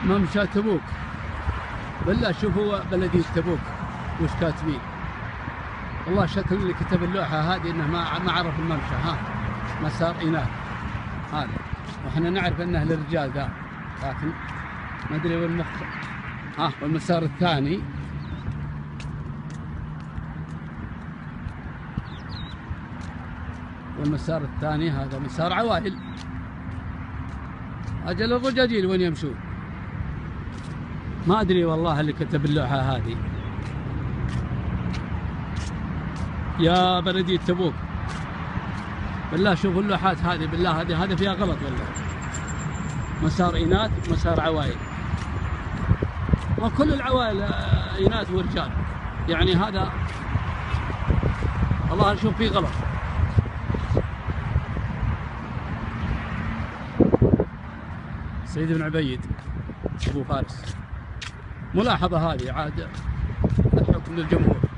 ممشى تبوك. بالله شوفوا بلدية تبوك وش كاتبين. والله شكل اللي كتب اللوحة هذه انه ما عرف الممشى. ها مسار إناث هذا، واحنا نعرف انه للرجال ذا، لكن ما ادري وين المخ. ها والمسار الثاني والمسار الثاني هذا مسار عوائل. أجل الرجاجيل وين يمشون؟ ما أدري والله اللي كتب اللوحة هذه. يا بلدية تبوك بالله شوفوا اللوحات هذه، بالله هذه فيها غلط والله. مسار إناث ومسار عوائل، وكل العوائل إناث ورجال، يعني هذا الله نشوف فيه غلط. سيد بن عبيد أبو فارس. ملاحظة هذه عاد الحكم للجمهور.